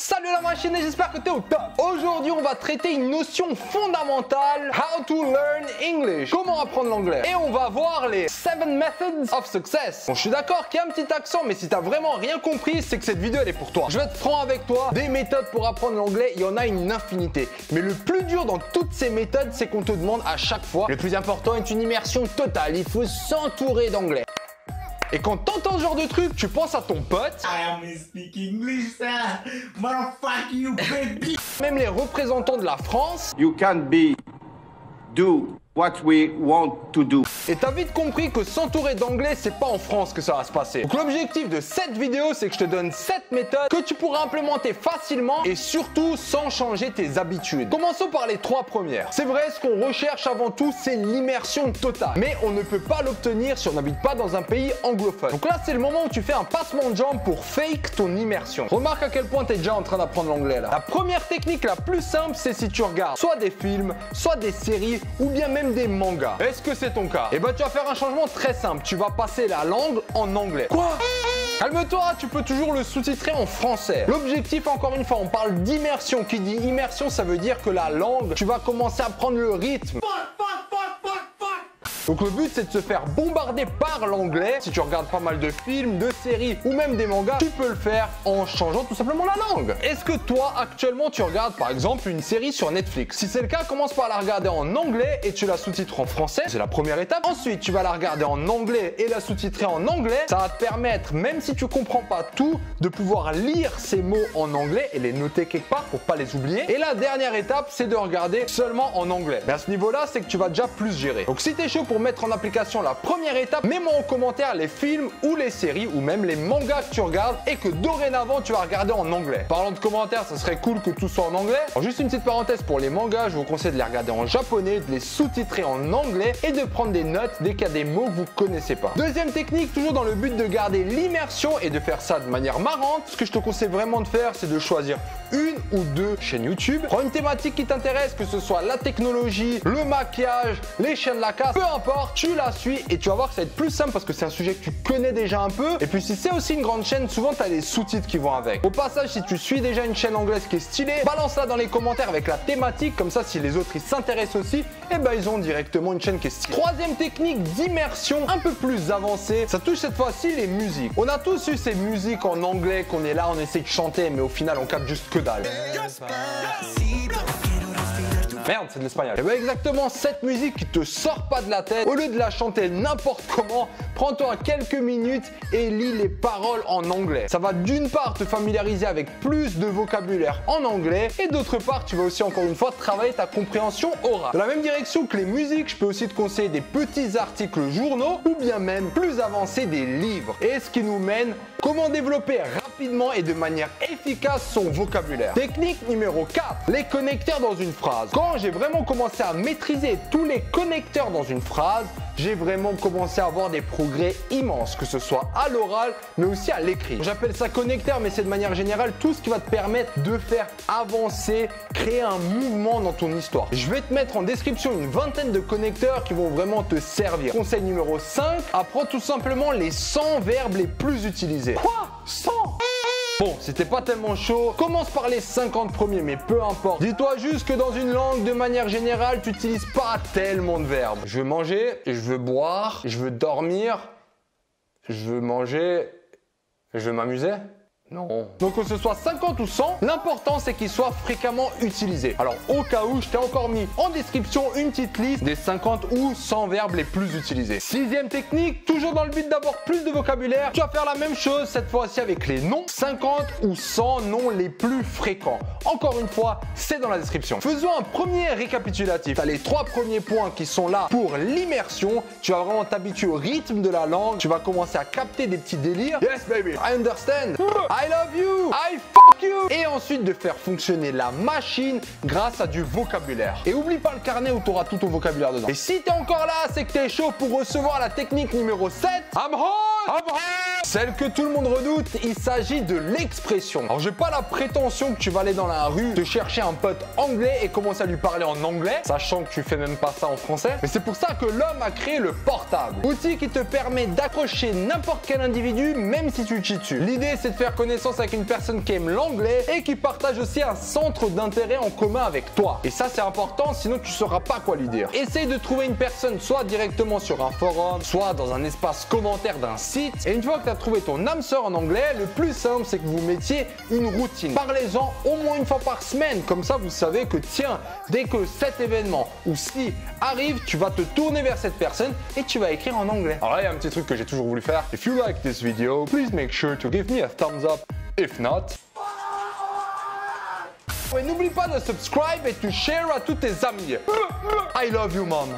Salut la machine et j'espère que t'es au top. Aujourd'hui on va traiter une notion fondamentale, how to learn English, comment apprendre l'anglais. Et on va voir les 7 methods of success. Bon, je suis d'accord qu'il y a un petit accent, mais si t'as vraiment rien compris, c'est que cette vidéo elle est pour toi. Je vais être franc avec toi, des méthodes pour apprendre l'anglais, il y en a une infinité. Mais le plus dur dans toutes ces méthodes, c'est qu'on te demande à chaque fois, le plus important est une immersion totale, il faut s'entourer d'anglais. Et quand t'entends ce genre de truc, tu penses à ton pote. I am speak English, sir. Motherfuck you, baby. Même les représentants de la France. You can do what we want to do. Et t'as vite compris que s'entourer d'anglais, c'est pas en France que ça va se passer. Donc l'objectif de cette vidéo, c'est que je te donne 7 méthodes que tu pourras implémenter facilement et surtout sans changer tes habitudes. Commençons par les 3 premières. C'est vrai, ce qu'on recherche avant tout, c'est l'immersion totale. Mais on ne peut pas l'obtenir si on n'habite pas dans un pays anglophone. Donc là, c'est le moment où tu fais un passement de jambes pour fake ton immersion. Remarque à quel point t'es déjà en train d'apprendre l'anglais là. La première technique la plus simple, c'est si tu regardes soit des films, soit des séries ou bien même des mangas. Est-ce que c'est ton cas? Eh ben tu vas faire un changement très simple. Tu vas passer la langue en anglais. Quoi? Calme-toi, tu peux toujours le sous-titrer en français. L'objectif, encore une fois, on parle d'immersion. Qui dit immersion, ça veut dire que la langue, tu vas commencer à prendre le rythme. Donc le but c'est de se faire bombarder par l'anglais. Si tu regardes pas mal de films, de séries ou même des mangas, tu peux le faire en changeant tout simplement la langue. Est-ce que toi actuellement tu regardes par exemple une série sur Netflix? Si c'est le cas, commence par la regarder en anglais et tu la sous-titres en français. C'est la première étape. Ensuite tu vas la regarder en anglais et la sous-titrer en anglais. Ça va te permettre, même si tu comprends pas tout, de pouvoir lire ces mots en anglais et les noter quelque part pour pas les oublier. Et la dernière étape c'est de regarder seulement en anglais. Mais à ce niveau là c'est que tu vas déjà plus gérer. Donc si t'es chaud pour mettre en application la première étape, mets-moi en commentaire les films ou les séries ou même les mangas que tu regardes et que dorénavant tu vas regarder en anglais. Parlant de commentaires, ça serait cool que tout soit en anglais. Alors, juste une petite parenthèse pour les mangas, je vous conseille de les regarder en japonais, de les sous-titrer en anglais et de prendre des notes dès qu'il y a des mots que vous connaissez pas. Deuxième technique, toujours dans le but de garder l'immersion et de faire ça de manière marrante, ce que je te conseille vraiment de faire, c'est de choisir une ou deux chaînes YouTube. Prends une thématique qui t'intéresse, que ce soit la technologie, le maquillage, les chaînes la casse, peu importe, tu la suis et tu vas voir que ça va être plus simple parce que c'est un sujet que tu connais déjà un peu. Et puis si c'est aussi une grande chaîne, souvent tu as les sous-titres qui vont avec. Au passage, si tu suis déjà une chaîne anglaise qui est stylée, balance-la dans les commentaires avec la thématique, comme ça si les autres ils s'intéressent aussi, et ben ils ont directement une chaîne qui est stylée. Troisième technique d'immersion un peu plus avancée, ça touche cette fois-ci les musiques. On a tous eu ces musiques en anglais qu'on est là, on essaie de chanter, mais au final on capte juste que dalle. Merde, c'est de l'espagnol. Et bien exactement cette musique qui te sort pas de la tête, au lieu de la chanter n'importe comment, prends-toi quelques minutes et lis les paroles en anglais. Ça va d'une part te familiariser avec plus de vocabulaire en anglais et d'autre part tu vas aussi encore une fois travailler ta compréhension orale. Dans la même direction que les musiques, je peux aussi te conseiller des petits articles journaux ou bien même plus avancés des livres. Et ce qui nous mène, comment développer rapidement et de manière efficace son vocabulaire. Technique numéro 4, les connecteurs dans une phrase. Quand j'ai vraiment commencé à maîtriser tous les connecteurs dans une phrase, j'ai vraiment commencé à avoir des progrès immenses, que ce soit à l'oral, mais aussi à l'écrit. J'appelle ça connecteur, mais c'est de manière générale tout ce qui va te permettre de faire avancer, créer un mouvement dans ton histoire. Je vais te mettre en description une vingtaine de connecteurs qui vont vraiment te servir. Conseil numéro 5, apprends tout simplement les 100 verbes les plus utilisés. Quoi? 100? Bon, c'était pas tellement chaud, commence par les 50 premiers, mais peu importe. Dis-toi juste que dans une langue, de manière générale, tu n'utilises pas tellement de verbes. Je veux manger, je veux boire, je veux dormir, je veux manger, je veux m'amuser. Non. Donc que ce soit 50 ou 100, l'important c'est qu'ils soient fréquemment utilisés. Alors au cas où, je t'ai encore mis en description une petite liste des 50 ou 100 verbes les plus utilisés. Sixième technique, toujours dans le but d'avoir plus de vocabulaire, tu vas faire la même chose cette fois-ci avec les noms. 50 ou 100 noms les plus fréquents. Encore une fois, c'est dans la description. Faisons un premier récapitulatif. Tu as les 3 premiers points qui sont là pour l'immersion. Tu vas vraiment t'habituer au rythme de la langue. Tu vas commencer à capter des petits délires. Yes baby, I understand. I love you, I fuck you. Et ensuite de faire fonctionner la machine grâce à du vocabulaire. Et oublie pas le carnet où tu auras tout ton vocabulaire dedans. Et si t'es encore là, c'est que t'es chaud pour recevoir la technique numéro 7. I'm home. Abraham. Celle que tout le monde redoute, il s'agit de l'expression. Alors j'ai pas la prétention que tu vas aller dans la rue, te chercher un pote anglais et commencer à lui parler en anglais, sachant que tu fais même pas ça en français. Mais c'est pour ça que l'homme a créé le portable. Outil qui te permet d'accrocher n'importe quel individu, même si tu te dessus. L'idée c'est de faire connaissance avec une personne qui aime l'anglais et qui partage aussi un centre d'intérêt en commun avec toi. Et ça c'est important, sinon tu sauras pas quoi lui dire. Essaye de trouver une personne soit directement sur un forum, soit dans un espace commentaire d'un site. Et une fois que tu as trouvé ton âme sœur en anglais, le plus simple c'est que vous mettiez une routine. Parlez-en au moins une fois par semaine, comme ça vous savez que tiens, dès que cet événement ou si arrive, tu vas te tourner vers cette personne et tu vas écrire en anglais. Alors là il y a un petit truc que j'ai toujours voulu faire. If you like this video, please make sure to give me a thumbs up. If not, et n'oublie pas de subscribe et de share à tous tes amis. I love you mom.